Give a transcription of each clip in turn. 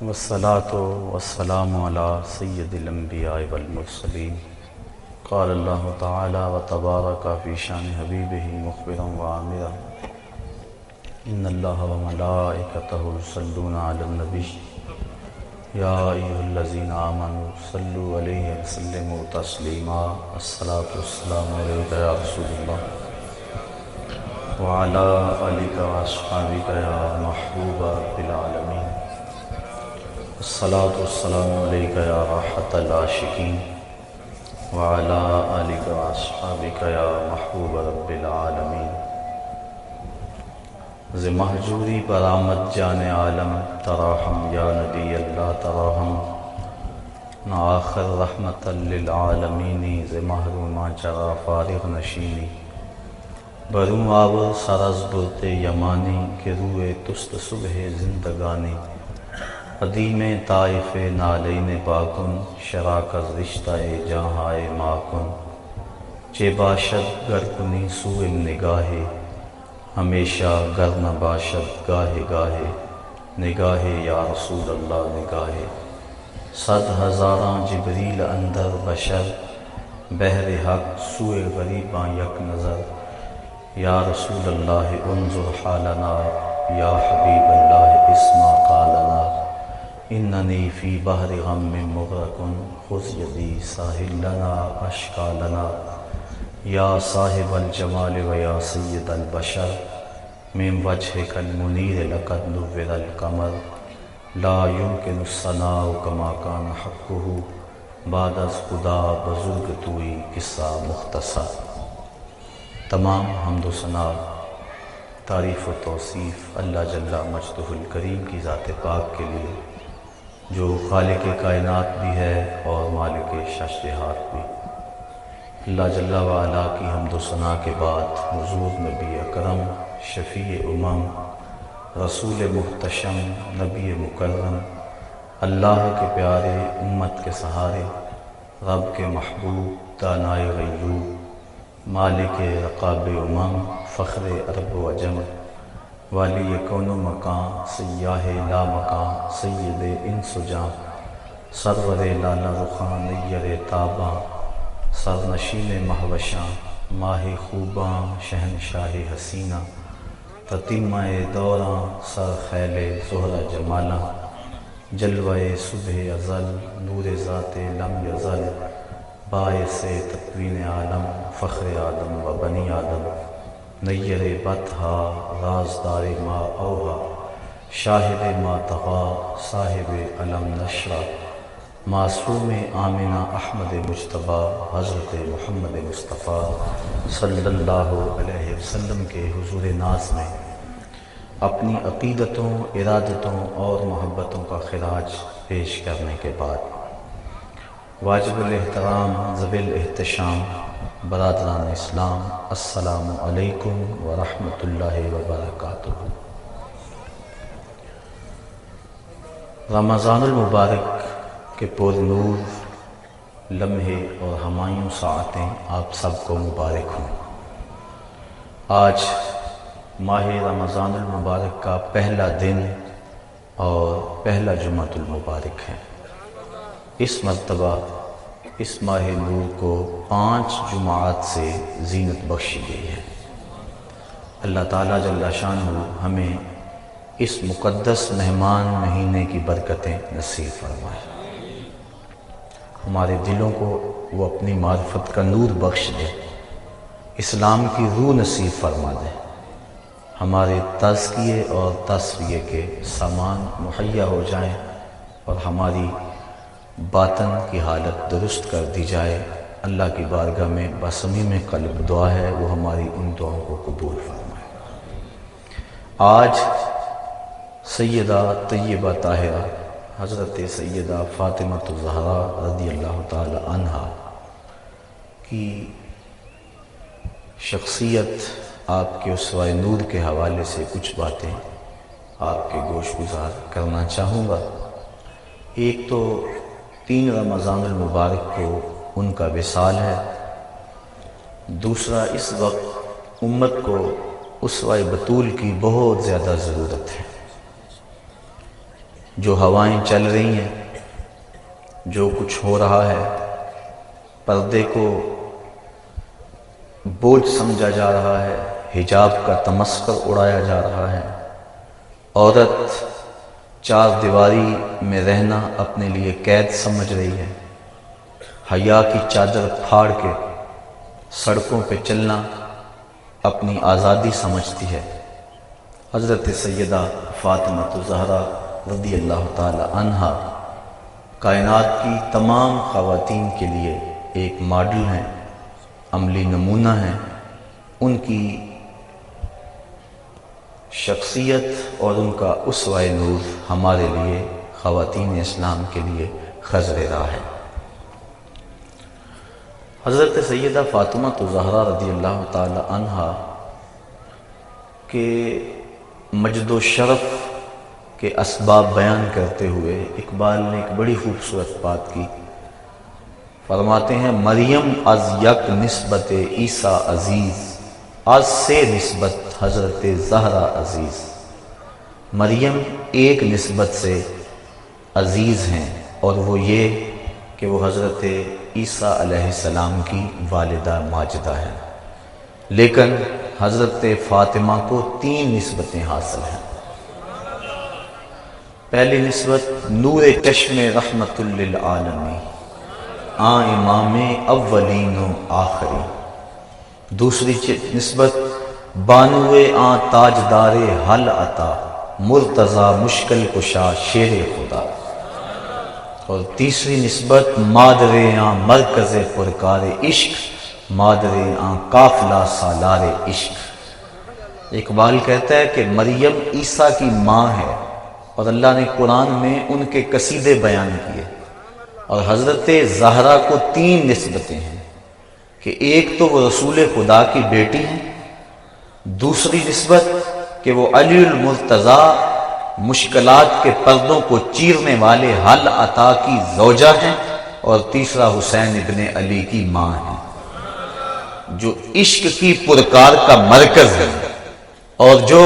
والصلاة والسلام على سید الانبیاء والمرسلین قال اللہ تعالی وتبارک فی شان حبیبہ مخبرا وعامرا ان اللہ وملائکتہ یصلون علی النبی یا ایھا الذین آمنوا صلوا علیہ وسلموا تسلیما الصلاۃ والسلام علیک یا رسول اللہ وعلی آلک واصحابک یا محبوب رب العالمین الصلاۃ والسلام علیک یا راحۃ العاشقین وعلی آلک واصحابک یا محبوب رب العالمین ز مہجوری پر آمد جان عالم تراہم یا نبی اللہ تراہم نہ آخر رحمت للعالمین ز محرومہ چرا فارغ نشینی بروں آب سرز برت یمانی کہ روئے تست صبح زندگانی قدیم طائف نالین پاکن شراکز رشتہ جہاں ماکن چے باشد گر کنی سوء نگاہ ہمیشہ گر نہ باشد گاہے گاہے نگاہ یا رسول اللہ نگاہ صد ہزاراں جبریل اندر بشر بحر حق سوء غریباں یک نظر یا رسول اللہ انظر حالنا یا حبیب اللہ اسمع قالنا اننی فی بحر غم مغرق خذ یدی ساحل لنا اشکالنا یا صاحب الجمال و یا سید البشر من وجهک المنیر لقد نور القمر لا يمکن الثناء کما کان حقہ بعد از خدا بزرگ توئی قصہ مختصر۔ تمام حمد و ثنا تعریف و توصیف اللہ جل مجدہ الکریم کی ذات پاک کے لیے جو خالق کائنات بھی ہے اور مالک شش جہات بھی۔ اللہ جل وعلا کی حمد و ثنا کے بعد حضور نبی اکرم شفیع امم رسول محتشم نبی مکرم اللہ کے پیارے امت کے سہارے رب کے محبوب دانائے غیوب مالک رقاب امم فخر عرب و عجم والی کون و مکان سیاہ لا مکان سید انس و جاں سرور لالا رخاں نیر تاباں سرنشین مہوشاں ماہ خوباں شہنشاہ حسینہ تتیمہ دوراں سر خیل زہرہ جمالاں جلوہ صبح ازل نور ذات لم یزل باعث تکوین عالم فخر آدم و بنی آدم نیر بطحا رازدار ما اوہا شاہد ما تغا صاحب علم نشرہ معصوم آمنہ احمد مجتبی حضرت محمد مصطفیٰ صلی اللہ علیہ وسلم کے حضور ناز میں اپنی عقیدتوں ارادتوں اور محبتوں کا خراج پیش کرنے کے بعد واجب الاحترام ذوی الاحتشام برادران اسلام السلام علیکم ورحمۃ اللہ وبرکاتہ۔ رمضان المبارک کے پر نور لمحے اور ہمایوں ساعتیں آپ سب کو مبارک ہوں۔ آج ماہ رمضان المبارک کا پہلا دن اور پہلا جمعۃ المبارک ہے۔ اس مرتبہ اس ماہ نور کو 5 جمعات سے زینت بخشی گئی ہے۔ اللہ تعالیٰ جل شانہ ہمیں اس مقدس مہمان مہینے کی برکتیں نصیب فرمائے، ہمارے دلوں کو وہ اپنی معرفت کا نور بخش دے، اسلام کی روح نصیب فرما دے، ہمارے تزکیے اور تصفیے کے سامان مہیا ہو جائیں اور ہماری باطن کی حالت درست کر دی جائے۔ اللہ کی بارگاہ میں بصمیم قلب دعا ہے وہ ہماری ان دعاؤں کو قبول فرمائے۔ آج سیدہ طیبہ طاہرہ حضرت سیدہ فاطمہ الزہرا رضی اللہ تعالی عنہا کی شخصیت آپ کے اسوہ نور کے حوالے سے کچھ باتیں آپ کے گوش گزار کرنا چاہوں گا۔ ایک تو 3 رمضان المبارک کو ان کا وصال ہے، دوسرا اس وقت امت کو اسوہ بطول کی بہت زیادہ ضرورت ہے۔ جو ہوائیں چل رہی ہیں، جو کچھ ہو رہا ہے، پردے کو بوجھ سمجھا جا رہا ہے، حجاب کا تمسخر اڑایا جا رہا ہے، عورت چار دیواری میں رہنا اپنے لیے قید سمجھ رہی ہے، حیا کی چادر پھاڑ کے سڑکوں پہ چلنا اپنی آزادی سمجھتی ہے۔ حضرت سیدہ فاطمہ الزہرا رضی اللہ تعالی عنہا کائنات کی تمام خواتین کے لیے ایک ماڈل ہیں، عملی نمونہ ہیں۔ ان کی شخصیت اور ان کا اسوہ نور ہمارے لیے خواتین اسلام کے لیے خضر راہ ہے۔ حضرت سیدہ فاطمہ الزہرا رضی اللہ تعالی عنہا کے مجد و شرف کے اسباب بیان کرتے ہوئے اقبال نے ایک بڑی خوبصورت بات کی۔ فرماتے ہیں مریم از یک نسبت عیسیٰ عزیز، از سے نسبت حضرت زہرا عزیز۔ مریم ایک نسبت سے عزیز ہیں، اور وہ یہ کہ وہ حضرت عیسیٰ علیہ السلام کی والدہ ماجدہ ہے، لیکن حضرت فاطمہ کو 3 نسبتیں حاصل ہیں۔ پہلی نسبت نور چشم رحمت للعالمین، امام اولین و آخری۔ دوسری نسبت بانو تاجدار حل عطا، مرتضی مشکل کشا شیر خدا۔ اور تیسری نسبت مادر مرکز پرکار عشق، مادر قافلہ سالار عشق۔ اقبال کہتا ہے کہ مریم عیسیٰ کی ماں ہے، اور اللہ نے قرآن میں ان کے قصیدے بیان کیے، اور حضرت زہرا کو 3 نسبتیں ہیں کہ ایک تو وہ رسول خدا کی بیٹی ہیں، دوسری نسبت کہ وہ علی المرتضیٰ مشکلات کے پردوں کو چیرنے والے حل عطا کی زوجہ ہیں، اور تیسرا حسین ابن علی کی ماں ہیں، جو عشق کی پرکار کا مرکز ہے، اور جو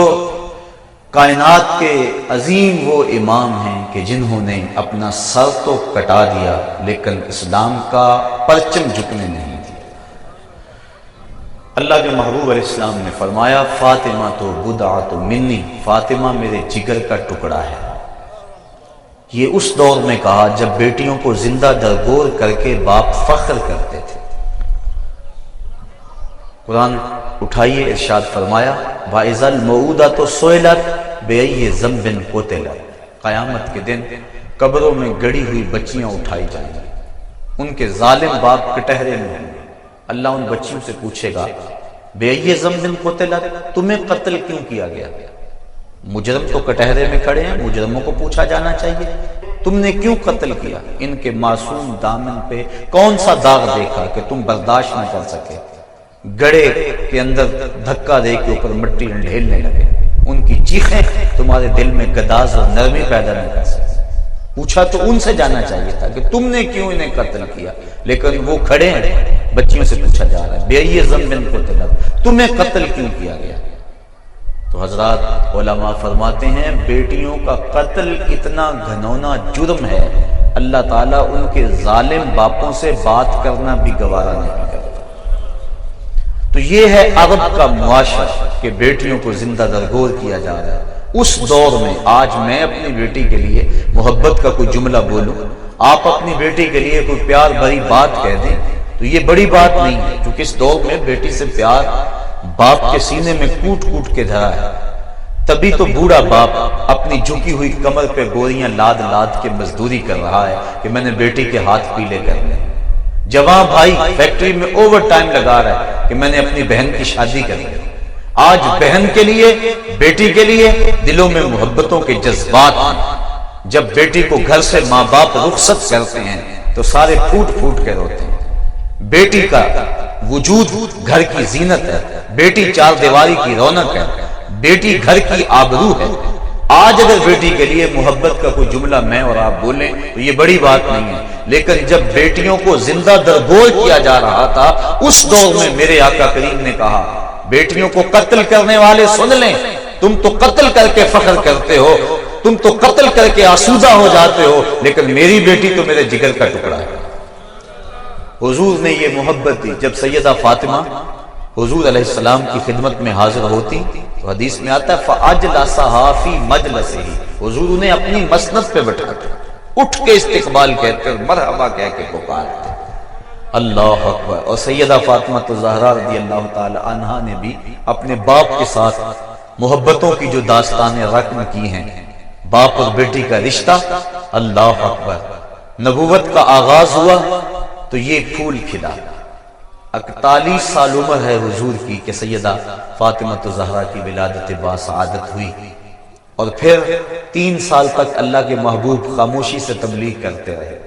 کائنات کے عظیم وہ امام ہیں کہ جنہوں نے اپنا سر تو کٹا دیا لیکن اسلام کا پرچم جھکنے نہیں دیا۔ اللہ کے محبوب علیہ السلام نے فرمایا فاطمہ تو بضعۃ منی، فاطمہ میرے جگر کا ٹکڑا ہے۔ یہ اس دور میں کہا جب بیٹیوں کو زندہ درگور کر کے باپ فخر کرتے تھے۔ قرآن اٹھائیے، ارشاد فرمایا وَإِذَا الْمَوْءُودَةُ سُئِلَتْ بِأَيِّ ذَنبٍ قُتِلَتْ، قیامت کے دن قبروں میں گڑی ہوئی بچیاں اٹھائی جائیں گی، ان کے ظالم باپ کٹہرے میں ہوں گے۔ اللہ ان بچیوں سے پوچھے گا بِأَيِّ ذَنبٍ قُتِلَتْ، تمہیں قتل کیوں کیا گیا؟ مجرم تو کٹہرے میں کھڑے ہیں، مجرموں کو پوچھا جانا چاہیے تم نے کیوں قتل کیا؟ ان کے معصوم دامن پہ کون سا داغ دیکھا کہ تم برداشت نہ کر سکے؟ گڑے کے اندر دھکا دے کے اوپر مٹی ڈھیلنے لگے، ان کی چیخیں تمہارے دل میں گداز اور نرمی پیدا نہ کر سکے۔ پوچھا تو ان سے جانا چاہیے تھا کہ تم نے کیوں انہیں قتل کیا، لیکن وہ کھڑے ہیں، بچیوں سے پوچھا جا رہا ہے بِأَيِّ ذَنبٍ قُتِلَتْ، تمہیں قتل کیوں کیا گیا؟ تو حضرات علماء فرماتے ہیں بیٹیوں کا قتل اتنا گھنونا جرم ہے، اللہ تعالیٰ ان کے ظالم باپوں سے بات کرنا بھی گوارا نہیں کرتا۔ تو یہ ہے عرب کا معاشرہ کہ بیٹیوں کو زندہ درگور کیا جا رہا ہے۔ اس دور میں آج میں اپنی بیٹی کے لیے محبت کا کوئی جملہ بولوں، آپ اپنی بیٹی کے لیے کوئی پیار بھری بات کہہ دیں تو یہ بڑی بات نہیں ہے، کیونکہ اس دور میں بیٹی سے پیار باپ کے سینے میں کوٹ کوٹ کے دھرا ہے۔ تبھی تو بوڑھا باپ اپنی جھکی ہوئی کمر پہ بوریاں لاد لاد کے مزدوری کر رہا ہے کہ میں نے بیٹی کے ہاتھ پیلے کرنے۔ جوان بھائی فیکٹری میں اوور ٹائم لگا رہا ہے کہ میں نے اپنی بہن کی شادی کرنی۔ آج بہن کے لیے، بیٹی کے لیے دلوں میں محبتوں کے جذبات ہیں۔ جب بیٹی کو گھر سے ماں باپ رخصت کرتے ہیں تو سارے پھوٹ پھوٹ کے روتے ہیں۔ بیٹی کا وجود گھر کی زینت ہے، بیٹی چار دیواری کی رونق ہے، بیٹی گھر کی آبرو ہے۔ آج اگر بیٹی کے لیے محبت کا کوئی جملہ میں اور آپ بولیں تو یہ بڑی بات نہیں ہے، لیکن جب بیٹیوں کو زندہ درگور کیا جا رہا تھا اس دور میں میرے آقا کریم نے کہا بیٹیوں کو قتل کرنے والے سن لیں، تم تو قتل کر کے فخر کرتے ہو، تم تو قتل کر کے آسودہ ہو جاتے ہو، لیکن میری بیٹی تو میرے جگر کا ٹکڑا ہے۔ حضور نے یہ محبت دی۔ جب سیدہ فاطمہ حضور علیہ السلام کی خدمت میں حاضر ہوتی تو حدیث میں آتا ہے فَأَجْلَسَهَا فِي مَجْلَسِهِ، حضور انہیں اپنی مسند پہ بٹھا کے اٹھ کے استقبال کہتے اور مرحبا کہہ کے پکارتے۔ اللہ اکبر۔ اور سیدہ فاطمہ الزہرا رضی اللہ تعالی عنہا نے بھی اپنے باپ کے ساتھ محبتوں کی جو داستانیں رقم کی ہیں، باپ اور بیٹی کا رشتہ، اللہ اکبر۔ نبوت کا آغاز ہوا تو یہ پھول کھلا۔ 41 سال عمر ہے حضور کی کہ سیدہ فاطمہ الزہرا کی ولادت باسعادت ہوئی، اور پھر 3 سال تک اللہ کے محبوب خاموشی سے تبلیغ کرتے رہے۔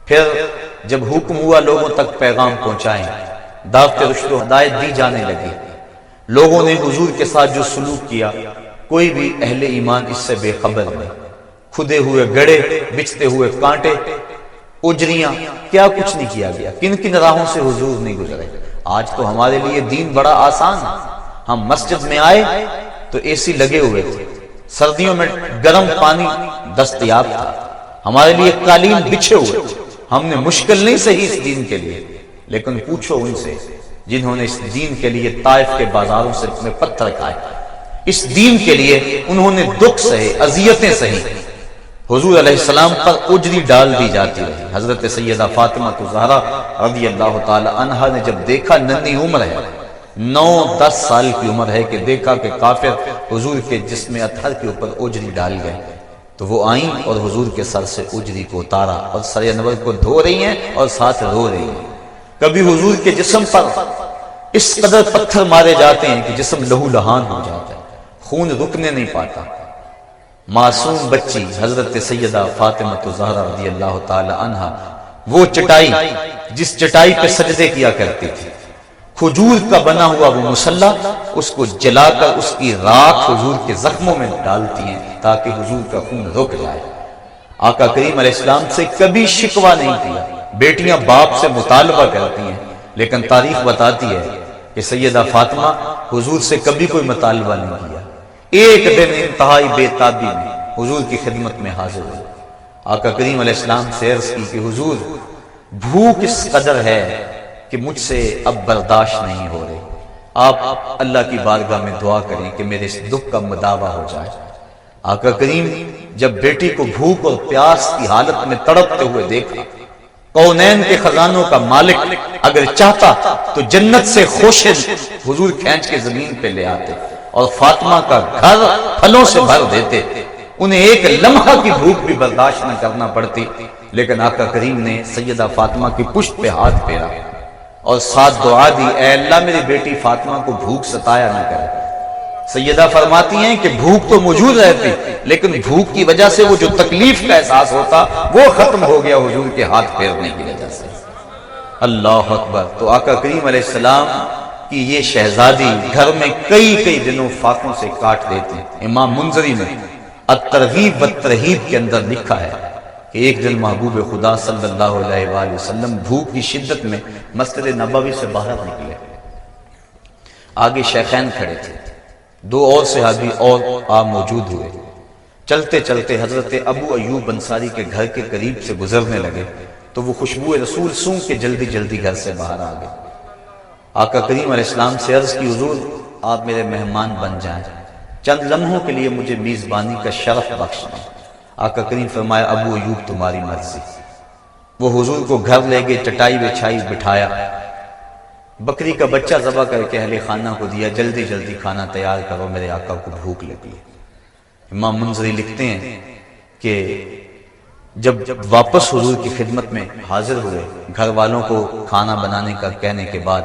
پھر جب حکم ہوا لوگوں تک پیغام پہنچائیں، دعوت رشد و ہدایت دی جانے لگی، لوگوں نے حضور کے ساتھ جو سلوک کیا کوئی بھی اہل ایمان اس سے بے خبر نہیں۔ کھدے ہوئے گڑھے، بچھتے ہوئے کانٹے، اجریاں، کیا کچھ نہیں کیا گیا، کن کن راہوں سے حضور نہیں گزرے۔ آج تو ہمارے لیے دین بڑا آسان ہے۔ ہم مسجد میں آئے تو اے سی لگے ہوئے تھے، سردیوں میں گرم پانی دستیاب تھا، ہمارے لیے قالین بچھے ہوئے تھے۔ ہم نے مشکل نہیں سہی اس دین کے لیے، لیکن پوچھو ان سے جنہوں نے اس دین کے لیے طائف کے بازاروں سے اپنے پتھر کھائے، اس دین کے لیے انہوں نے دکھ سہے، اذیتیں سہی۔ حضور علیہ السلام پر اجری ڈال دی جاتی رہی۔ حضرت سیدہ فاطمہ الزہرا رضی اللہ تعالی عنہا نے جب دیکھا ننھی عمر ہے، 9-10 سال کی عمر ہے، کہ دیکھا کہ کافر حضور کے جسم اطہر کے اوپر اجری ڈال گئے، تو وہ آئیں اور حضور کے سر سے اجری کو اتارا اور سر انور کو دھو رہی ہیں اور ساتھ رو رہی ہیں۔ کبھی حضور کے جسم پر اس قدر پتھر مارے جاتے ہیں کہ جسم لہو لہان ہو جاتا ہے، خون رکنے نہیں پاتا۔ معصوم بچی حضرت سیدہ فاطمہ الزہرا رضی اللہ تعالی عنہا، وہ چٹائی جس چٹائی پہ سجدے کیا کرتی تھی، کھجور کا بنا ہوا وہ مصلی، اس کو جلا کر اس کی راکھ حضور کے زخموں میں ڈالتی ہیں تاکہ حضور کا خون رک جائے۔ آقا کریم علیہ السلام سے کبھی شکوہ نہیں کیا۔ بیٹیاں باپ سے مطالبہ کرتی ہیں، لیکن تاریخ بتاتی ہے کہ سیدہ فاطمہ حضور سے کبھی کوئی مطالبہ نہیں کیا۔ ایک دن انتہائی بے تابی میں حضور کی خدمت میں حاضر ہوئی، آقا کریم علیہ السلام سے عرض کی کہ حضور بھوک اس قدر ہے کہ مجھ سے اب برداشت نہیں ہو رہی، آپ اللہ کی بارگاہ میں دعا کریں کہ میرے اس دکھ کا مداوع ہو جائے۔ آقا کریم جب بیٹی کو بھوک اور پیاس کی حالت میں تڑپتے ہوئے دیکھا، کونین کے خزانوں کا مالک اگر چاہتا تو جنت سے خوشے حضور کھینچ کے زمین پہ لے آتے اور فاطمہ کا گھر پھلوں سے بھر دیتے، انہیں ایک لمحہ کی بھوک بھی برداشت نہ کرنا پڑتی، لیکن آقا کریم نے سیدہ فاطمہ کی پشت پہ ہاتھ پھیرا اور ساتھ دعا دی، اے اللہ میری بیٹی فاطمہ کو بھوک ستایا نہ کرے۔ سیدہ فرماتی ہیں کہ بھوک تو موجود رہتی، لیکن بھوک کی وجہ سے وہ جو تکلیف کا احساس ہوتا وہ ختم ہو گیا حضور کے ہاتھ پھیرنے کی وجہ سے۔ اللہ اکبر۔ تو آقا کریم علیہ السلام کی یہ شہزادی گھر میں کئی دنوں فاقوں سے کاٹ دیتے ہیں۔ امام منذری نے الترغیب والترہیب کے اندر لکھا ہے کہ ایک دن محبوب خدا صلی اللہ علیہ وآلہ وسلم بھوک کی شدت میں مسجد نبوی سے باہر نکلے، آگے شیخین کھڑے تھے، 2 اور صحابی اور آپ موجود ہوئے۔ چلتے چلتے حضرت ابو ایوب انصاری کے گھر کے قریب سے گزرنے لگے تو وہ خوشبو رسول سونگ کے جلدی گھر سے باہر آ گئے۔ آقا کریم علیہ السلام سے عرض کی حضور آپ میرے مہمان بن جائیں، چند لمحوں کے لیے مجھے میزبانی کا شرف بخش دیں۔ آقا کریم فرمایا ابو ایوب تمہاری مرضی۔ وہ حضور کو گھر لے گئے، چٹائی بچھائی، بٹھایا، بکری کا بچہ ذبح کر کے اہل خانہ کو دیا، جلدی کھانا تیار کرو، میرے آقا کو بھوک لگی۔ امام منذری لکھتے ہیں کہ جب واپس حضور کی خدمت میں حاضر ہوئے، گھر والوں کو کھانا بنانے کا کہنے کے بعد،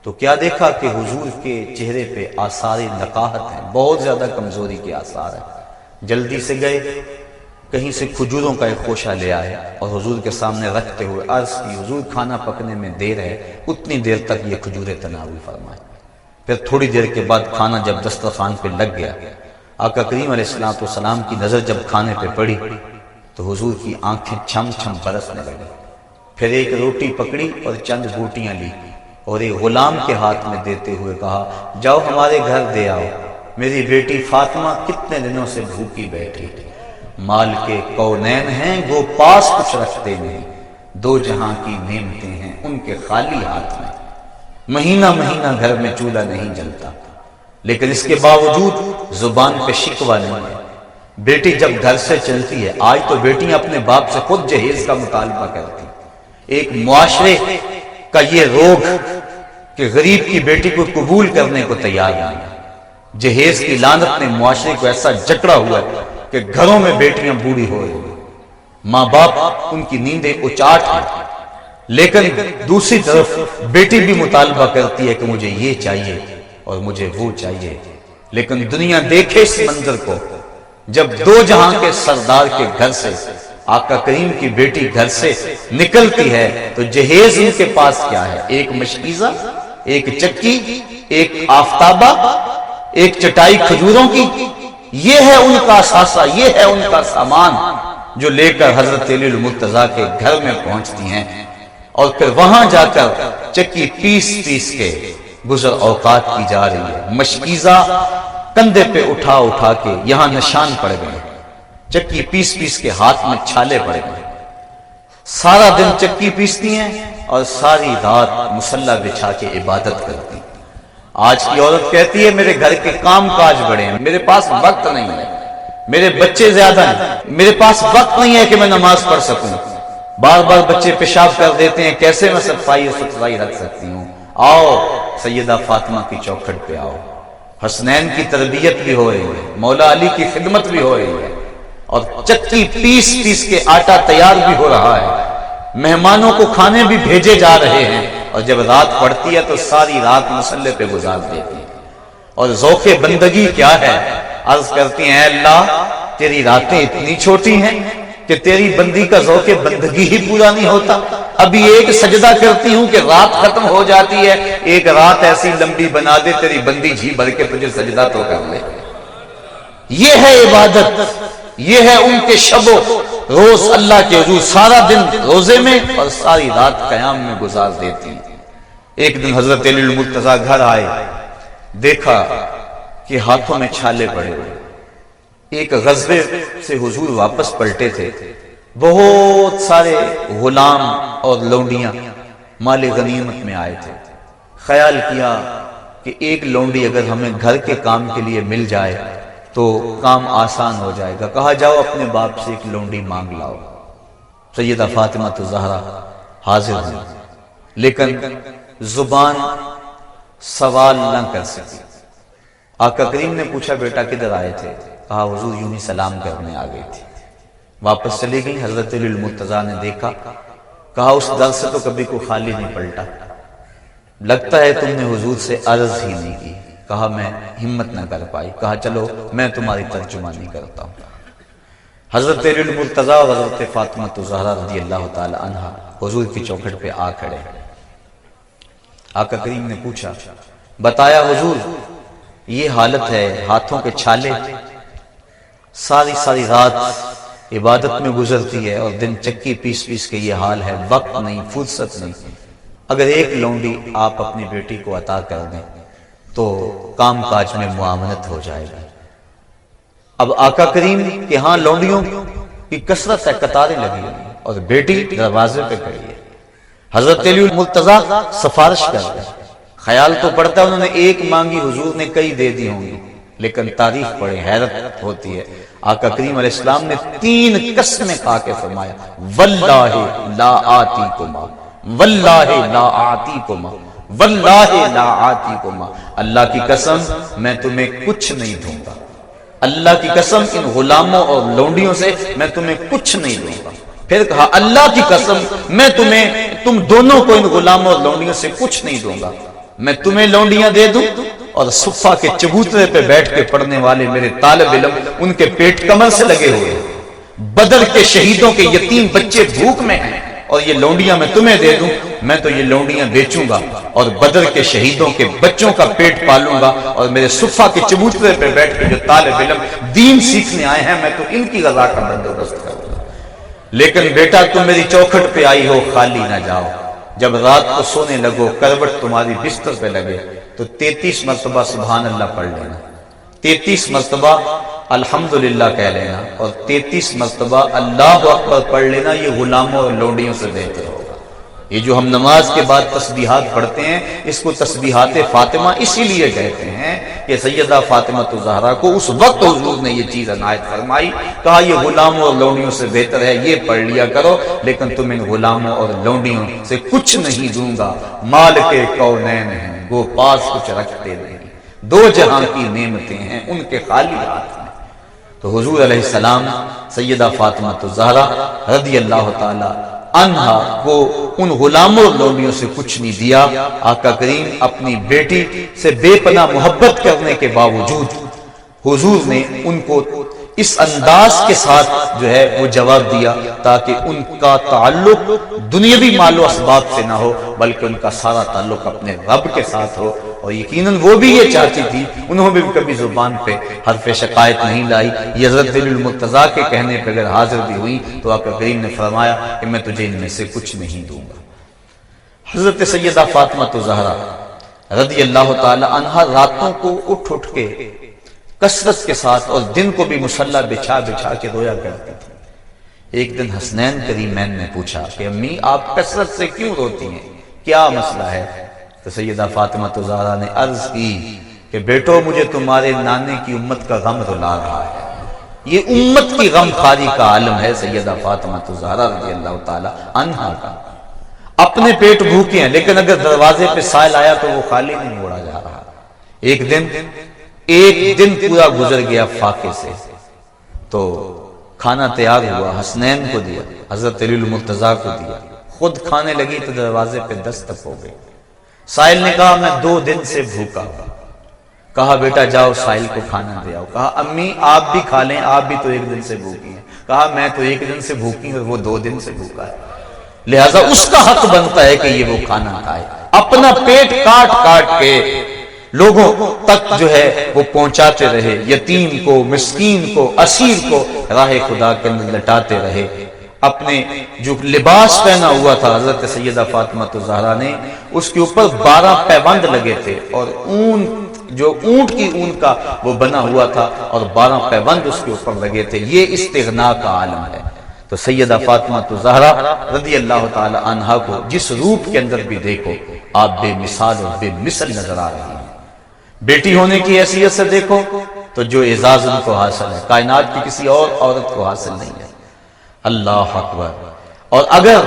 تو کیا دیکھا کہ حضور کے چہرے پہ آثار نقاہت ہیں، بہت زیادہ کمزوری کے آثار ہیں۔ جلدی سے گئے، کہیں سے کھجوروں کا ایک خوشہ لے آئے اور حضور کے سامنے رکھتے ہوئے عرض کی حضور کھانا پکنے میں دیر ہے، اتنی دیر تک یہ کھجوریں تناول فرمائیں۔ پھر تھوڑی دیر کے بعد کھانا جب دسترخوان پہ لگ گیا، آقا کریم علیہ السلام کی نظر جب کھانے پہ پڑی تو حضور کی آنکھیں چھم چھم برسنے لگی۔ پھر ایک روٹی پکڑی اور چند بوٹیاں لی اور ایک غلام کے ہاتھ میں دیتے ہوئے کہا جاؤ ہمارے گھر دے آؤ، میری بیٹی فاطمہ کتنے دنوں سے بھوکی بیٹھی، مال کے کونین ہیں وہ پاس کچھ رکھتے نہیں، دو جہاں کی نعمتیں ہیں ان کے خالی ہاتھ میں، مہینہ مہینہ گھر میں چولہا نہیں جلتا، لیکن اس کے باوجود زبان پہ شکوہ نہیں ہے۔ بیٹی جب گھر سے چلتی ہے، آج تو بیٹیاں اپنے باپ سے خود جہیز کا مطالبہ کرتی، ایک معاشرے کا یہ روگ کہ غریب کی بیٹی کو قبول کرنے کو تیار نہیں ہے۔ جہیز کی لعنت نے معاشرے کو ایسا جکڑا ہوا ہے کہ گھروں میں بیٹیاں بوڑھی ہو رہی ہیں، ماں باپ ان کی نیندیں اچاٹ ہیں، لیکن دوسری طرف بیٹی بھی مطالبہ کرتی ہے کہ مجھے یہ چاہیے اور مجھے وہ چاہیے، لیکن دنیا دیکھے اس منظر کو، جب دو جہاں کے سردار کے گھر سے آقا کریم کی بیٹی گھر سے نکلتی ہے تو جہیز ان کے پاس کیا ہے؟ ایک مشکیزہ، ایک چکی، ایک آفتابہ، ایک چٹائی کھجوروں کی، یہ ہے ان کا اثاثہ، یہ ہے ان کا سامان جو لے کر حضرت علی المرتضیٰ کے گھر میں پہنچتی ہیں، اور پھر وہاں جا کر چکی پیس پیس کے گزر اوقات کی جا رہی ہے۔ مشکیزہ کندھے پہ اٹھا اٹھا کے یہاں نشان پڑ گئے، چکی پیس پیس کے ہاتھ میں چھالے پڑ گئے، سارا دن چکی پیستی ہیں اور ساری رات مصلی بچھا کے عبادت کرتی ہیں۔ آج کی عورت کہتی ہے میرے گھر کے کام کاج بڑے ہیں، میرے پاس وقت نہیں ہے، میرے بچے زیادہ ہیں، میرے پاس وقت نہیں ہے کہ میں نماز پڑھ سکوں، بار بار بچے پیشاب کر دیتے ہیں، کیسے میں صفائی ستھرائی رکھ سکتی ہوں؟ آؤ سیدہ فاطمہ کی چوکھٹ پہ آؤ، حسنین کی تربیت بھی ہو رہی ہے، مولا علی کی خدمت بھی ہو رہی ہے، اور چکی پیس پیس کے آٹا تیار بھی ہو رہا ہے، مہمانوں کو کھانے بھی بھیجے جا رہے ہیں، اور جب رات پڑتی ہے تو ساری رات مصلی پہ گزار دیتی ہیں۔ اور ذوق بندگی کیا ہے؟ عرض کرتی ہیں اے اللہ تیری راتیں اتنی چھوٹی ہیں کہ تیری بندی کا ذوق بندگی ہی پورا نہیں ہوتا، ابھی ایک سجدہ کرتی ہوں کہ رات ختم ہو جاتی ہے، ایک رات ایسی لمبی بنا دے تیری بندی جی بھر کے تجھے سجدہ تو کر لے۔ یہ ہے عبادت، یہ ہے ان کے شب و روز اللہ کے حضور سارا دن روزے میں اور ساری رات قیام میں گزار دیتی ہیں۔ ایک دن حضرت علی المرتضیٰ گھر آئے، دیکھا کہ ہاتھوں میں چھالے پڑے ہوئے، ایک غزوے سے حضور واپس پلٹے تھے، بہت سارے غلام اور لونڈیاں مال غنیمت میں آئے تھے، خیال کیا کہ ایک لونڈی اگر ہمیں گھر کے کام کے لیے مل جائے تو کام آسان ہو جائے گا، کہا جاؤ اپنے باپ سے ایک لونڈی مانگ لاؤ۔ سیدہ فاطمہ الزہرا حاضر ہوئی، لیکن زبان سوال نہ کر سکی۔ آقا کریم نے پوچھا بیٹا کدھر آئے تھے؟ کہا حضور یوں ہی سلام کرنے آ گئی تھی، واپس چلی گئی۔ حضرت علی المرتضیٰ نے دیکھا، کہا اس در سے تو کبھی کوئی خالی نہیں پلٹا، لگتا ہے تم نے حضور سے عرض ہی نہیں کی۔ کہا میں ہمت نہ کر پائی، کہا چلو میں تمہاری ترجمانی کرتا ہوں۔ حضرت علی المرتضیٰ اور حضرت فاطمہ الزہرا رضی اللہ تعالی عنہ حضور کی چوکھٹ پہ آ کھڑے۔ آقا کریم نے پوچھا، بتایا حضور یہ حالت ہے، ہاتھوں کے چھالے، ساری رات عبادت میں گزرتی ہے اور دن چکی پیس پیس کے یہ حال ہے، وقت نہیں، فرصت نہیں، اگر ایک لونڈی آپ اپنی بیٹی کو عطا کر دیں تو کام کاج میں معاونت ہو جائے گی۔ اب آقا کریم کہ ہاں لونڈیوں کی کثرت ہے، قطاریں لگی ہوئی اور بیٹی دروازے پہ کھڑی ہے۔ حضرت علی المرتضیٰ سفارش کر رہے، خیال تو پڑتا ہے انہوں نے ایک مانگی، حضور نے کئی دے دی ہوں گی، لیکن تاریخ پڑھے حیرت ہوتی ہے۔ آقا کریم علیہ السلام نے 3 قسمیں کھا کے فرمایا واللہ لا آتیکما، واللہ لا آتیکما، واللہ لا آتیکما، اللہ کی قسم میں تمہیں کچھ نہیں دوں گا، اللہ کی قسم ان غلاموں اور لونڈیوں سے میں تمہیں کچھ نہیں دوں گا۔ پھر کہا اللہ کی قسم میں تم دونوں کو ان غلاموں اور لونڈیوں سے کچھ نہیں دوں گا، میں تمہیں لونڈیاں دے دوں اور صفہ کے چبوترے پہ بیٹھ کے پڑھنے والے میرے طالب علم ان کے پیٹ کمر سے لگے ہوئے، بدر کے شہیدوں کے یتیم بچے بھوک میں ہیں اور یہ لونڈیاں میں تمہیں دے دوں، میں تو یہ لونڈیاں بیچوں گا اور بدر کے شہیدوں کے بچوں کا پیٹ پالوں گا، اور میرے صفہ کے چبوترے پہ بیٹھ کے جو طالب علم دین سیکھنے آئے ہیں میں تو ان کی غذا کا بندوبست کروں گا۔ لیکن بیٹا تم میری چوکھٹ پہ آئی ہو، خالی نہ جاؤ، جب رات کو سونے لگو کروٹ تمہاری بستر پہ لگے تو 33 مرتبہ سبحان اللہ پڑھ لینا، 33 مرتبہ الحمدللہ کہہ لینا اور 33 مرتبہ اللہ اکبر پڑھ لینا، یہ غلاموں اور لونڈیوں سے بہتر ہوگا۔ یہ جو ہم نماز کے بعد تسبیحات پڑھتے ہیں اس کو تسبیحات فاطمہ اسی لیے کہتے ہیں کہ سیدہ فاطمہ الزہرا کو اس وقت حضور نے یہ چیز عنایت فرمائی، کہا یہ غلاموں اور لونڈیوں سے بہتر ہے، یہ پڑھ لیا کرو، لیکن تم ان غلاموں اور لونڈیوں سے کچھ نہیں دوں گا، مال کے کونین ہیں وہ پاس کچھ رکھتے نہیں، دو جہاں کی نعمتیں ہیں ان کے خالی ہاتھ میں۔ تو حضور علیہ السلام سیدہ فاطمہ الزہرا رضی اللہ تعالی عنہا کو ان غلاموں اور لونڈیوں سے کچھ نہیں دیا۔ آقا کریم اپنی بیٹی سے بے پناہ محبت کرنے کے باوجود حضور نے ان کو اس انداز کے ساتھ جو ہے وہ جواب دیا تاکہ ان کا تعلق دنیاوی مال و اسباب سے نہ ہو بلکہ ان کا سارا تعلق اپنے رب کے ساتھ ہو، اور یقیناً وہ بھی یہ چاہتی تھی، انہوں نے بھی کبھی زبان پہ حرف شکایت نہیں لائی۔ یہ حضرت دلیل المرتضیٰ کے کہنے پہ اگر حاضر بھی ہوئی تو آقا کریم نے فرمایا کہ میں تجھے ان میں سے کچھ نہیں دوں گا۔ حضرت سیدہ فاطمہ الزہرا رضی اللہ تعالی عنہا راتوں کو اٹھ کے کثرت کے ساتھ اور دن کو بھی مصلی بچھا بچھا کے رویا کرتی تھی۔ ایک دن حسنین کریمین نے پوچھا کہ امی آپ کثرت سے کیوں روتی ہیں، کیا مسئلہ ہے؟ تو سیدہ فاطمہ الزہرا نے عرض کی کہ بیٹو مجھے تمہارے نانے کی امت کا غم رلا رہا ہے، یہ امت کی غم خاری کا عالم ہے سیدہ فاطمہ الزہرا رضی اللہ تعالی عنہا کا۔ اپنے پیٹ بھوکے ہیں لیکن اگر دروازے پہ سائل آیا تو وہ خالی نہیں موڑا جا رہا۔ ایک دن پورا گزر گیا فاقے سے، تو کھانا تیار ہوا، حسنین کو دیا، حضرت علی المرتضیٰ کو دیا، خود کھانے لگی تو دروازے پہ دستک ہو گئی۔ سائل نے کہا میں 2 دن سے بھوکا ہوں۔ کہا بیٹا جاؤ سائل کو کھانا دے آؤ۔ کہا امی آپ بھی کھا لیں، آپ بھی تو 1 دن سے بھوکی ہیں۔ کہا میں تو 1 دن سے بھوکی ہوں اور وہ 2 دن سے بھوکا ہے، لہذا اس کا حق بنتا ہے کہ یہ وہ کھانا کھائے۔ اپنا پیٹ کاٹ کاٹ کے لوگوں تک جو ہے وہ پہنچاتے رہے، یتیم کو، مسکین کو، اسیر کو راہ خدا کے اندر لٹاتے رہے۔ اپنے جو لباس پہنا ہوا تھا حضرت سیدہ فاطمہ الزہرا نے، اس کے اوپر 12 پیوند لگے تھے اور جو اونٹ کی اون کا وہ بنا ہوا تھا اور 12 پیوند اس کے اوپر لگے تھے۔ یہ استغنا کا عالم ہے۔ تو سیدہ فاطمہ الزہرا رضی اللہ تعالی عنہا کو جس روپ کے اندر بھی دیکھو آپ بے مثال اور بے مثل نظر آ رہی ہیں۔ بیٹی ہونے کی حیثیت سے دیکھو تو جو اعزاز ان کو حاصل ہے کائنات کی کسی اور عورت کو حاصل نہیں ہے۔ اللہ اکبر۔ اور اگر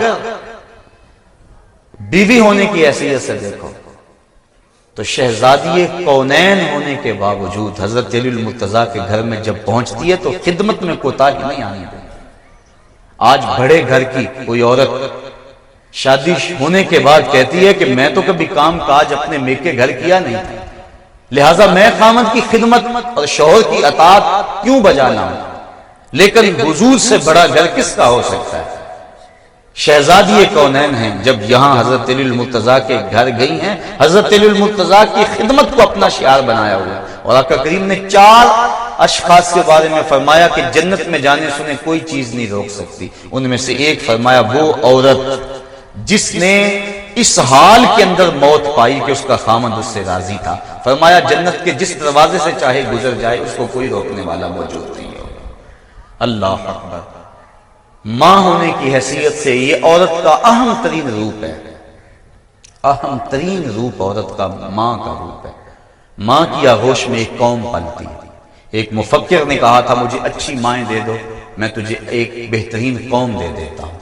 بیوی ہونے کی حیثیت سے دیکھو تو شہزادی کونین ہونے کے باوجود حضرت علی المرتضیٰ کے گھر میں جب پہنچتی ہے تو خدمت میں کوتاہی نہیں آنے دیں۔ آج بڑے گھر کی کوئی عورت شادی ہونے کے بعد کہتی ہے کہ میں تو کبھی کام کاج اپنے میکے گھر کیا نہیں تھا، لہٰذا میں خامد کی خدمت اور شوہر کی اطاعت کیوں بجا لاؤں؟ لیکن حضور سے بڑا گھر کس کا ہو سکتا ہے؟ شہزادی کونین ہیں، جب یہاں حضرت علی المرتضیٰ کے گھر گئی ہیں، حضرت علی المرتضیٰ کی خدمت کو اپنا شعار بنایا ہوا ہے۔ اور آقا کریم نے 4 اشخاص کے بارے میں فرمایا کہ جنت میں جانے سنے کوئی چیز نہیں روک سکتی، ان میں سے ایک فرمایا وہ عورت جس نے اس حال کے اندر موت پائی کہ اس کا خامند اس سے راضی تھا، فرمایا جنت کے جس دروازے سے چاہے گزر جائے اس کو کوئی روکنے والا موجود نہیں ہوگا۔ اللہ اکبر۔ ماں ہونے کی حیثیت سے یہ عورت کا اہم ترین روپ ہے، اہم ترین روپ عورت کا ماں کا روپ ہے۔ ماں کی آغوش میں ایک قوم پلتی ہے۔ ایک مفکر نے کہا تھا مجھے اچھی مائیں دے دو میں تجھے ایک بہترین قوم دے دیتا ہوں۔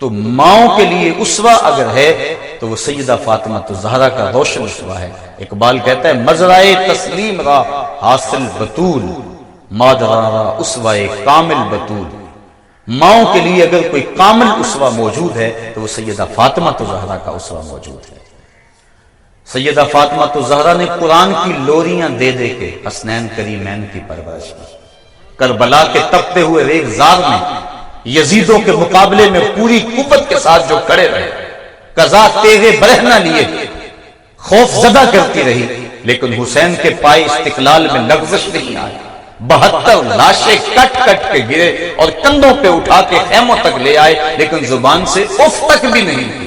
تو ماؤں کے لیے اسوہ اگر ہے تو وہ سیدہ فاطمہ الزہرا کا روشن اسوہ ہے۔ اقبال کہتا ہے مزرعے تسلیم را حاصل بطول، مادرا را اسوہ کامل بطول۔ ماؤں کے لیے اگر کوئی کامل اسوہ موجود ہے تو وہ سیدہ فاطمہ الزہرا کا اسوہ موجود ہے۔ سیدہ فاطمہ الزہرا نے قرآن کی لوریاں دے دے کے حسنین کریمین کی پرورش کی۔ کربلا کے تپتے ہوئے ریگزار میں یزیدوں کے مقابلے میں پوری قوت کے ساتھ جو کھڑے رہے، قضا تیغ برہنہ لیے خوف زدہ کرتی رہی، لیکن حسین کے پائے استقلال میں لغزش نہیں آئی۔ 72 لاشیں کٹ کٹ کے گرے اور کندھوں پہ اٹھا کے خیموں تک لے آئے، لیکن زبان سے اف تک بھی نہیں کی،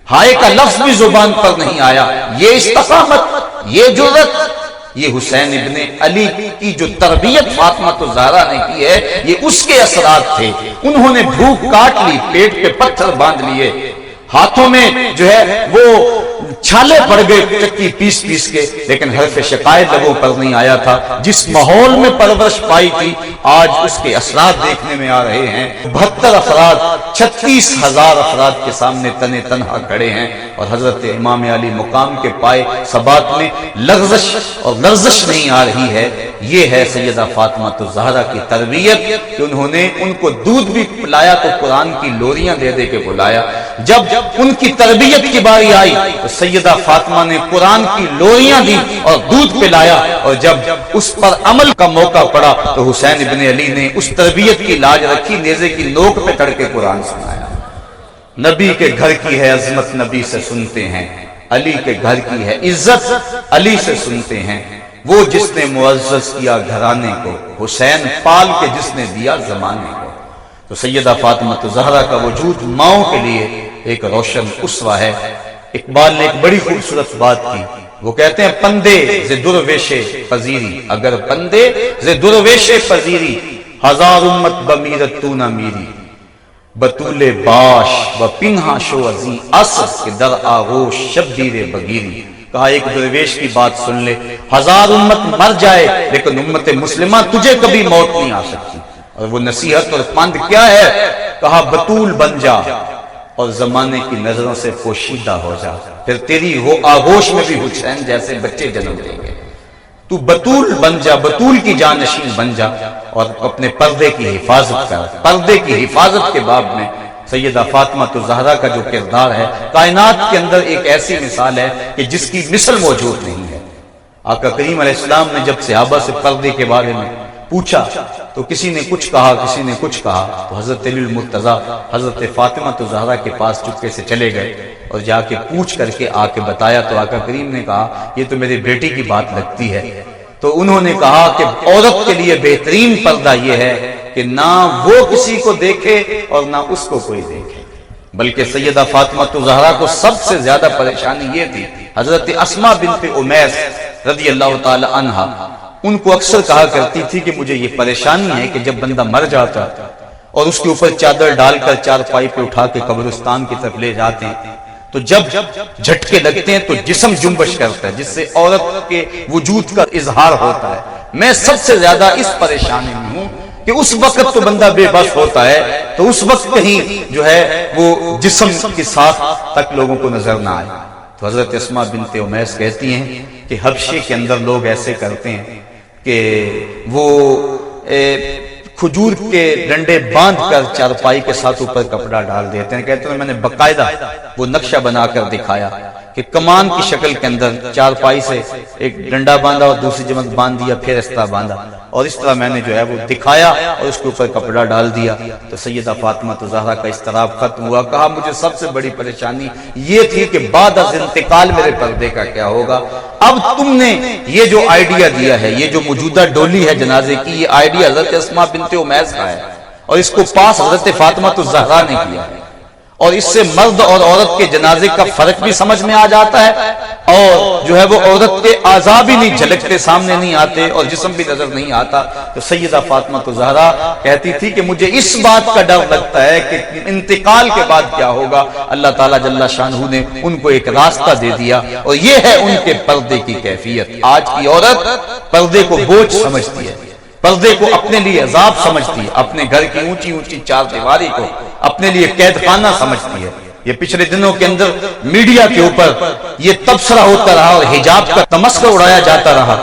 ہائے کا لفظ بھی زبان پر نہیں آیا۔ یہ استقامت، یہ جرأت یہ حسین ابن علی کی جو تربیت فاطمہ الزہرا نے کی ہے یہ اس کے اثرات تھے۔ انہوں نے بھوک کاٹ لی، پیٹ پہ پتھر باندھ لیے، ہاتھوں میں جو ہے وہ چھالے پڑ گئے چکی پیس پیس کے، لیکن حرف شکایت لبوں پر نہیں آیا تھا۔ جس ماحول میں پرورش پائی تھی آج اس کے اثرات دیکھنے میں آ رہے ہیں۔ 72 افراد 36,000 افراد کے سامنے تنے تنہا کھڑے ہیں، اور حضرت امام علی مقام کے پائے ثبات میں لغزش اور لرزش نہیں آ رہی ہے۔ یہ ہے سیدہ فاطمہ الزہرا کی تربیت کہ انہوں نے ان کو دودھ بھی پلایا تو قرآن کی لوریاں دے دے کے بلایا۔ جب ان کی تربیت کی باری آئی تو سیدہ فاطمہ نے قرآن کی لوریاں دی اور دودھ پلایا، اور جب اس پر عمل کا موقع پڑا تو حسین ابن علی نے اس تربیت کی لاج رکھی، نیزے کی نوک پہ چڑھ کے قرآن سنایا۔ نبی کے گھر کی ہے عظمت، نبی سے سنتے ہیں، علی کے گھر کی ہے عزت، علی سے سنتے ہیں۔ وہ جس نے معزز کیا گھرانے کو، حسین پال کے جس نے دیا زمانے کو۔ تو سیدہ فاطمہ الزہرا کا وجود ماؤں کے لیے ایک روشن اسوہ ہے۔ اقبال نے ایک بڑی خوبصورت بات کی، وہ کہتے ہیں پندے ز درویش پذیری، اگر پندے ز درویش پذیری، ہزار امت بمیرت تو نہ میری، بطول باش و پنہا شو ازی اصر کے در آغوش شبگیر بگیری۔ کہا ایک درویش کی بات سن لے، ہزار امت مر جائے لیکن امت مسلمہ تجھے کبھی موت نہیں آ سکتی۔ اور وہ نصیحت اور پند کیا ہے؟ کہا بطول بن جا اور زمانے کی نظروں سے پوشیدہ ہو جا، پھر تیری وہ آغوش میں بھی حسین جیسے بچے جنم دیں گے۔ تو بطول بن جا، بطول کی جانشین بن جا، اور اپنے پردے کی حفاظت کر۔ پردے کی حفاظت کے باب میں سیدہ فاطمہ الزہرا کا جو کردار ہے کائنات کے اندر ایک ایسی مثال ہے کہ جس کی مثل موجود نہیں ہے۔ آقا کریم علیہ السلام نے جب صحابہ سے پردے کے بارے میں پوچھا تو کسی نے کچھ کہا، کسی نے کچھ کہا، تو حضرت علی المرتضیٰ حضرت فاطمہ الزہرا کے پاس چپکے سے چلے گئے اور جا کے پوچھ کر کے آ کے بتایا، تو آقا کریم نے کہا یہ تو میرے بیٹی کی بات لگتی ہے۔ تو انہوں نے کہا کہ عورت کے لیے بہترین پردہ یہ ہے کہ نہ وہ کسی کو دیکھے اور نہ اس کو کوئی دیکھے، بلکہ سیدہ فاطمہ الزہرا کو سب سے زیادہ پریشانی یہ تھی۔ حضرت اسماء بنت امیس رضی اللہ تعالی عنہا ان کو اکثر کہا کرتی تھی کہ مجھے یہ پریشانی ہے کہ جب بندہ مر جاتا اور اس کے اوپر چادر ڈال کر چارپائی پہ اٹھا کے قبرستان کی طرف لے جاتے ہیں تو جب جھٹکے لگتے ہیں تو جسم جنبش کرتا ہے، جس سے عورت کے وجود کا اظہار ہوتا ہے۔ میں سب سے زیادہ اس پریشانی میں ہوں کہ اس وقت تو بندہ بے بس ہوتا ہے تو اس وقت کہیں جو ہے وہ جسم کے ساتھ تک لوگوں کو نظر نہ آئے۔ تو حضرت اسماء بنت امیس کہتی ہیں کہ حبشے کے اندر لوگ ایسے کرتے ہیں کہ وہ کھجور کے ڈنڈے باندھ کر چارپائی کے ساتھ اوپر کپڑا ڈال دیتے ہیں۔ کہتے ہیں میں نے باقاعدہ وہ نقشہ بنا کر دکھایا کہ کمان کی شکل کے اندر چارپائی سے ایک ڈنڈا باندھا اور دوسری جمع باندھ دیا، پھر اس طرح باندھا، اور اس طرح میں نے جو ہے وہ دکھایا اور اس کے اوپر کپڑا ڈال دیا۔ تو سیدہ فاطمہ الزہرا کا اضطراب ختم ہوا۔ کہا مجھے سب سے بڑی پریشانی یہ تھی کہ بعد از انتقال میرے پردے کا کیا ہوگا۔ اب تم نے یہ جو آئیڈیا دیا ہے، یہ جو موجودہ ڈولی ہے جنازے کی، یہ آئیڈیا حضرت اسماء بنت امیس کا ہے اور اس کو پاس حضرت فاطمہ الزہرا نے کیا ہے، اور اس سے مرد اور عورت کے جنازے کا فرق بھی سمجھ میں آ جاتا ہے، اور جو ہے وہ عورت کے اعضاء بھی نہیں جھلکتے، سامنے نہیں آتے، اور جسم بھی نظر نہیں آتا۔ تو سیدہ فاطمہ الزہرا کہتی تھی کہ مجھے اس بات کا ڈر لگتا ہے کہ انتقال کے بعد کیا ہوگا۔ اللہ تعالیٰ جل شانہ نے ان کو ایک راستہ دے دیا، اور یہ ہے ان کے پردے کی کیفیت۔ آج کی عورت پردے کو بوجھ سمجھتی ہے، پردے کو اپنے لیے عذاب سمجھتی ہے، اپنے گھر کی اونچی اونچی چار دیواری کو اپنے لیے قید خانہ سمجھتی ہے۔ یہ پچھلے دنوں کے اندر میڈیا کے اوپر یہ تبصرہ ہوتا رہا اور حجاب کا تمسخر اڑایا جاتا رہا۔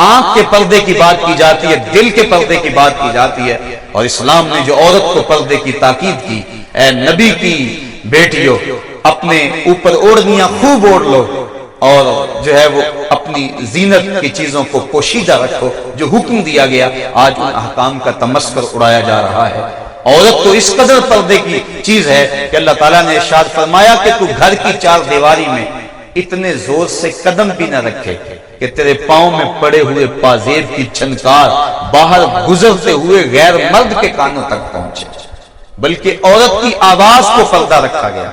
آنکھ کے پردے کی بات کی جاتی ہے، دل کے پردے کی بات کی جاتی ہے، اور اسلام نے جو عورت کو پردے کی تاکید کی، اے نبی کی بیٹیوں اپنے اوپر اوڑھنیاں خوب اوڑھ لو، اور جو ہے وہ اپنی زینت کی چیزوں کو پوشیدہ رکھو، جو حکم دیا گیا۔ آج ان احکام کا تمسخر اڑایا جا رہا ہے۔ عورت تو اس قدر پردے کی چیز ہے کہ اللہ تعالیٰ نے ارشاد فرمایا کہ تو گھر کی چار دیواری میں اتنے زور سے قدم بھی نہ رکھے کہ تیرے پاؤں میں پڑے ہوئے پازیب کی چھنکار باہر گزرتے ہوئے غیر مرد کے کانوں تک پہنچے، بلکہ عورت کی آواز کو پردہ رکھا گیا۔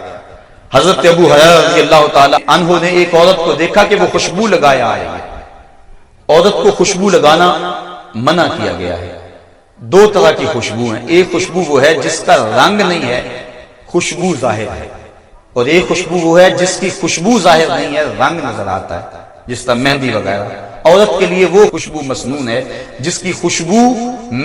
حضرت ابو ہریرہ رضی اللہ تعالی عنہ نے ایک عورت کو دیکھا کہ وہ خوشبو لگایا آئی ہے، عورت کو خوشبو لگانا منع کیا گیا ہے۔ دو طرح کی خوشبو ہیں، ایک خوشبو وہ ہے جس کا رنگ نہیں ہے، خوشبو ظاہر ہے، اور ایک خوشبو وہ ہے جس کی خوشبو ظاہر نہیں ہے، رنگ نظر آتا ہے، جس طرح مہندی وغیرہ۔ عورت کے لیے وہ خوشبو مسنون ہے جس کی خوشبو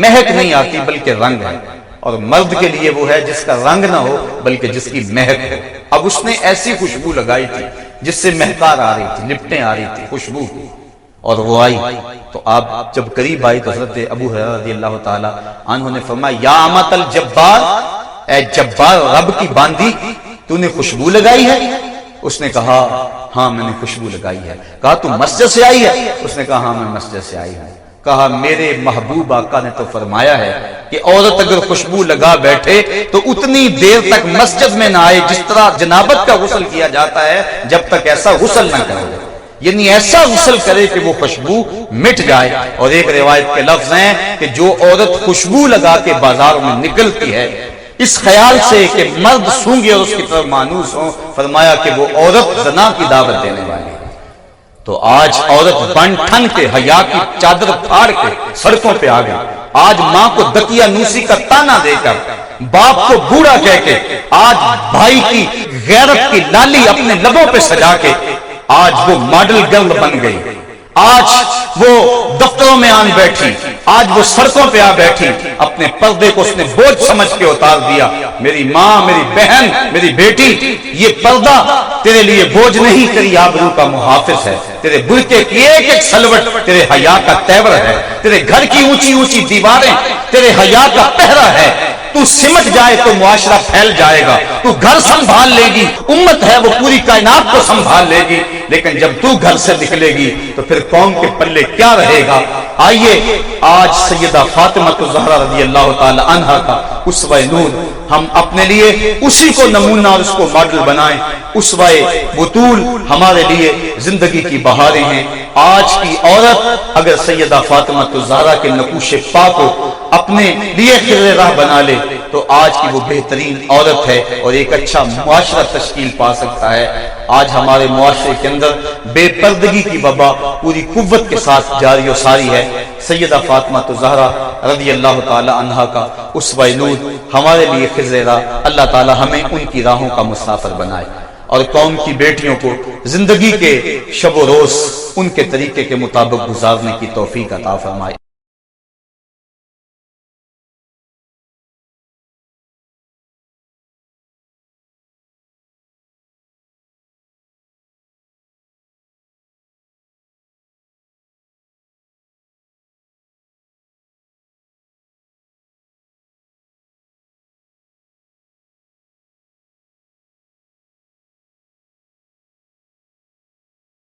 مہک نہیں آتی بلکہ رنگ ہے، اور مرد کے لیے وہ ہے جس کا رنگ نہ ہو بلکہ جس کی مہک ہو۔ اب اس نے ایسی خوشبو لگائی تھی جس سے مہکار آ رہی تھی، لپٹیں آ رہی تھی خوشبو، اور وہ آئی تو آپ جب قریب آئی تو حضرت ابو ہریرہ رضی اللہ تعالی عنہ نے فرمایا یا امۃ الجبار، اے جبار رب کی باندی، تو نے خوشبو لگائی ہے؟ اس نے کہا ہاں میں نے خوشبو لگائی ہے۔ کہا تو مسجد سے آئی ہے؟ اس نے کہا ہاں میں مسجد سے آئی ہوں۔ کہا میرے محبوب آقا نے تو فرمایا ہے کہ عورت اگر خوشبو لگا بیٹھے تو اتنی دیر تک مسجد میں نہ آئے جس طرح جنابت کا غسل کیا جاتا ہے، جب تک ایسا غسل نہ کرے، یعنی ایسا غسل کرے کہ وہ خوشبو مٹ جائے۔ اور ایک روایت کے لفظ ہیں کہ جو عورت خوشبو لگا کے بازاروں میں نکلتی ہے اس خیال سے کہ مرد سونگے اور اس کی طرف مانوس ہوں، فرمایا کہ وہ عورت زنا کی دعوت دینے والی ہے۔ تو آج عورت بن ٹھن کے حیا کی چادر پھاڑ کے سڑکوں پہ آ گئی، آج ماں کو دکیا نوسی کا تانا دے کر، باپ کو بوڑھا کہہ کے، آج بھائی کی غیرت کی لالی اپنے لبوں پہ سجا کے آج وہ ماڈل گرل بن گئی، آج وہ دفتروں میں آن بیٹھی، آج وہ سڑکوں پہ آ بیٹھی، اپنے پردے کو اس نے بوجھ سمجھ کے اتار دیا۔ میری ماں، میری بہن، میری بیٹی، یہ پردہ تیرے لیے بوجھ نہیں، تیری آبرو کا محافظ ہے، تیرے برقعے کی ایک ایک سلوٹ تیرے حیا کا تیور ہے، تیرے گھر کی اونچی اونچی دیواریں تیرے حیا کا پہرا ہے۔ تو سمٹ جائے تو معاشرہ پھیل جائے گا، تو گھر سنبھال لے گی، امت ہے وہ پوری کائنات کو سنبھال لے گی، لیکن جب تو گھر سے نکلے گی تو پھر قوم کے پلے کیا رہے گا؟ آئیے آج سیدہ فاطمہ الزہرا رضی اللہ تعالی عنہا کا اسوہ نور ہم اپنے لیے اسی کو نمونہ اور اس کو ماڈل بنائیں۔ اسوہ بطول ہمارے لیے زندگی کی بہاریں ہیں۔ آج کی عورت اگر سیدہ فاطمہ الزہرا کے نقوش پاک کو اپنے لیے خیر راہ بنا لے تو آج کی وہ بہترین عورت ہے اور ایک اچھا معاشرہ تشکیل پا سکتا ہے۔ آج ہمارے معاشرے کے اندر بے پردگی کی وبا پوری قوت کے ساتھ جاری و ساری ہے۔ سیدہ فاطمہ الزہرا رضی اللہ تعالی عنہا کا اسوہ نور ہمارے لیے خیر راہ، اللہ تعالی ہمیں ان کی راہوں کا مسافر بنائے اور قوم کی بیٹیوں کو زندگی کے شب و روز ان کے طریقے کے مطابق گزارنے کی توفیق عطا فرمائے۔